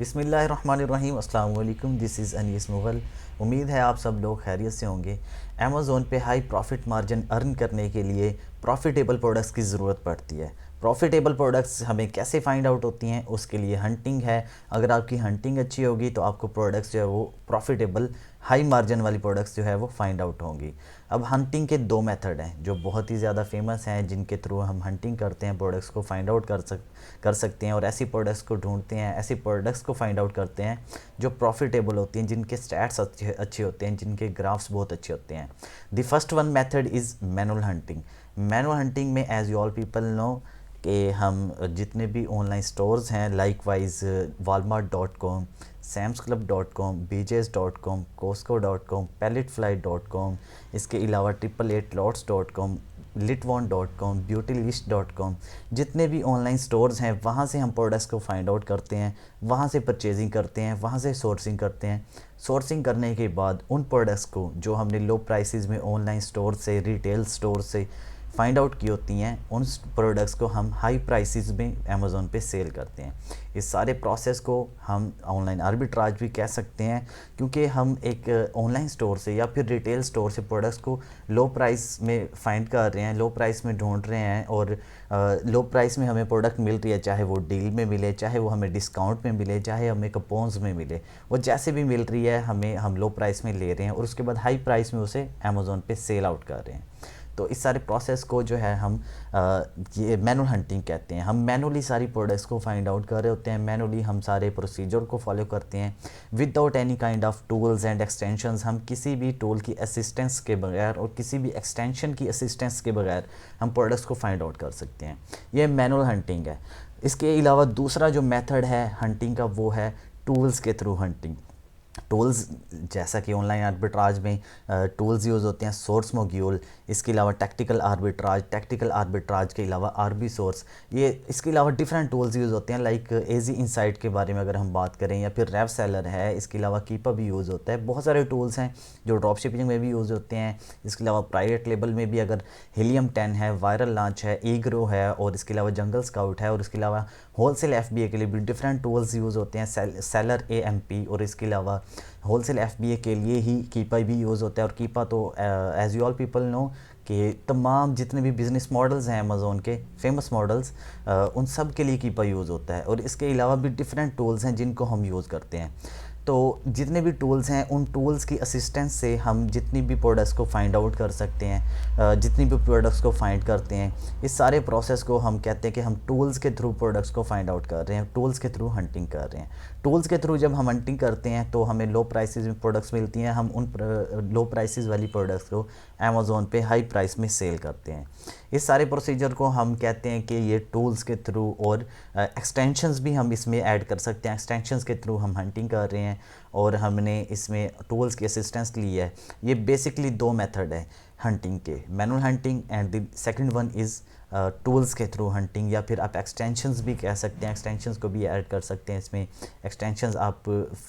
बिस्मिल्लाहिर्रहमानिर्रहीम, अस्सलाम वालेकुम। This is Anees Mughal. उम्मीद है आप सब लोग खैरियत से होंगे। अमेज़ोन पे हाई प्रॉफिट मार्जिन अर्न करने के लिए प्रॉफिटेबल प्रोडक्ट्स की ज़रूरत पड़ती है। प्रॉफिटेबल प्रोडक्ट्स हमें कैसे फ़ाइंड आउट होती हैं, उसके लिए हंटिंग है। अगर आपकी हंटिंग अच्छी होगी तो आपको प्रोडक्ट्स जो है वो प्रॉफिटेबल हाई मार्जिन वाली प्रोडक्ट्स जो है वो फाइंड आउट होंगी। अब हंटिंग के दो मेथड हैं जो बहुत ही ज़्यादा फेमस हैं, जिनके थ्रू हम हंटिंग करते हैं, प्रोडक्ट्स को फाइंड आउट कर सकते हैं और ऐसी प्रोडक्ट्स को ढूंढते हैं, ऐसी प्रोडक्ट्स को फाइंड आउट करते हैं जो प्रॉफिटेबल होती हैं, जिनके स्टैट्स अच्छे होते हैं, जिनके ग्राफ्स बहुत अच्छे होते हैं। The first one method is manual hunting. Manual hunting में as you all people know कि हम जितने भी ऑनलाइन स्टोर्स हैं likewise walmart.com, samsclub.com, bjs.com, costco.com, palletfly.com, इसके अलावा 888lots.com, litwon.com, beautylist.com, जितने भी ऑनलाइन स्टोर्स हैं वहाँ से हम प्रोडक्ट्स को फाइंड आउट करते हैं, वहाँ से परचेजिंग करते हैं, वहाँ से सोर्सिंग करते हैं। सोर्सिंग करने के बाद उन प्रोडक्ट्स को जो हमने लो प्राइसेस में ऑनलाइन स्टोर से, रिटेल स्टोर से फाइंड आउट की होती हैं, उन प्रोडक्ट्स को हम हाई प्राइसेस में अमेज़ोन पे सेल करते हैं। इस सारे प्रोसेस को हम ऑनलाइन आर्बिट्राज भी कह सकते हैं, क्योंकि हम एक ऑनलाइन स्टोर से या फिर रिटेल स्टोर से प्रोडक्ट्स को लो प्राइस में फाइंड कर रहे हैं, लो प्राइस में ढूंढ रहे हैं और लो प्राइस में हमें प्रोडक्ट मिल रही है, चाहे वो डील में मिले, चाहे वो हमें डिस्काउंट में मिले, चाहे हमें कूपन्स में मिले, वो जैसे भी मिल रही है हमें, हम लो प्राइस में ले रहे हैं और उसके बाद हाई प्राइस में उसे अमेज़ोन पे सेल आउट कर रहे हैं। तो इस सारे प्रोसेस को जो है हम ये मैनुअल हंटिंग कहते हैं। हम मैनुअली सारी प्रोडक्ट्स को फाइंड आउट कर रहे होते हैं, मैनुअली हम सारे प्रोसीजर को फॉलो करते हैं without any kind of tools and extensions. हम किसी भी टूल की असिस्टेंस के बगैर और किसी भी एक्सटेंशन की असिस्टेंस के बगैर हम प्रोडक्ट्स को फाइंड आउट कर सकते हैं। ये मैनुअल हंटिंग है। इसके अलावा दूसरा जो मेथड है हंटिंग का वो है टूल्स के थ्रू हंटिंग। टूल्स जैसा कि ऑनलाइन आर्बिट्राज में टूल्स यूज़ होते हैं, सोर्स मॉड्यूल, इसके अलावा टैक्टिकल आर्बिट्राज के अलावा आरबी सोर्स, ये इसके अलावा डिफरेंट टूल्स यूज़ होते हैं। लाइक एजी इनसाइट के बारे में अगर हम बात करें, या फिर रेव सेलर है, इसके अलावा कीपा भी यूज़ होता है। बहुत सारे टूल्स हैं जो ड्रॉप शिपिंग में भी यूज़ होते हैं। इसके अलावा प्राइवेट लेबल में भी अगर हीलियम 10 है, वायरल लॉन्च है, ईग्रो है और इसके अलावा जंगल स्काउट है और इसके अलावा होलसेल एफबीए के लिए भी डिफरेंट टूल्स यूज़ होते हैं, सेलर एएमपी, और इसके अलावा होलसेल एफबीए के लिए ही कीपा भी यूज़ होता है। और कीपा तो as you all people know कि तमाम जितने भी बिज़नेस मॉडल्स हैं अमेज़ोन के फेमस मॉडल्स, उन सब के लिए कीपा यूज़ होता है। और इसके अलावा भी डिफरेंट टूल्स हैं जिनको हम यूज़ करते हैं। तो जितने भी टूल्स हैं उन टूल्स की असिस्टेंस से हम जितनी भी प्रोडक्ट्स को फाइंड आउट कर सकते हैं, जितनी भी प्रोडक्ट्स को फाइंड करते हैं, इस सारे प्रोसेस को हम कहते हैं कि हम टूल्स के थ्रू प्रोडक्ट्स को फाइंड आउट कर रहे हैं, टूल्स के थ्रू हंटिंग कर रहे हैं। टूल्स के थ्रू जब हम हंटिंग करते हैं तो हमें लो प्राइसेस में प्रोडक्ट्स मिलती हैं, हम उन लो प्राइसेस वाली प्रोडक्ट्स को अमेज़ोन पे हाई प्राइस में सेल करते हैं। इस सारे प्रोसीजर को हम कहते हैं कि ये टूल्स के थ्रू, और एक्सटेंशंस भी हम इसमें ऐड कर सकते हैं। एक्सटेंशंस के थ्रू हम हंटिंग कर रहे हैं और हमने इसमें टूल्स की असिस्टेंस ली है। ये बेसिकली दो मेथड है हंटिंग के, manual hunting and the second one is tools के थ्रू हंटिंग, या फिर आप एक्सटेंशंस भी कह सकते हैं। एक्सटेंशंस को भी ऐड कर सकते हैं इसमें। एक्सटेंशंस आप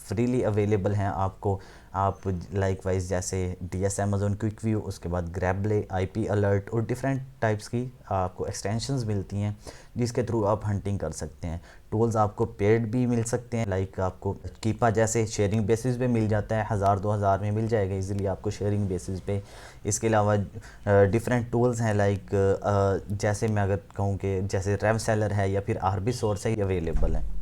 फ्रीली अवेलेबल हैं आपको, आप लाइक वाइज जैसे डीएस अमेज़ोन क्विक व्यू, उसके बाद ग्रैबले, आईपी अलर्ट और डिफरेंट टाइप्स की आपको एक्सटेंशंस मिलती हैं जिसके थ्रू आप हंटिंग कर सकते हैं। टूल्स आपको पेड भी मिल सकते हैं, लाइक आपको कीपा जैसे शेयरिंग बेसिस पे मिल जाता है, 1000-2000 में मिल जाएगा इजीली आपको शेयरिंग बेसिस पे। इसके अलावा डिफरेंट टूल्स हैं लाइक जैसे मैं अगर कहूँ कि जैसे रेव सेलर है या फिर आरबी सोर्स है, अवेलेबल है।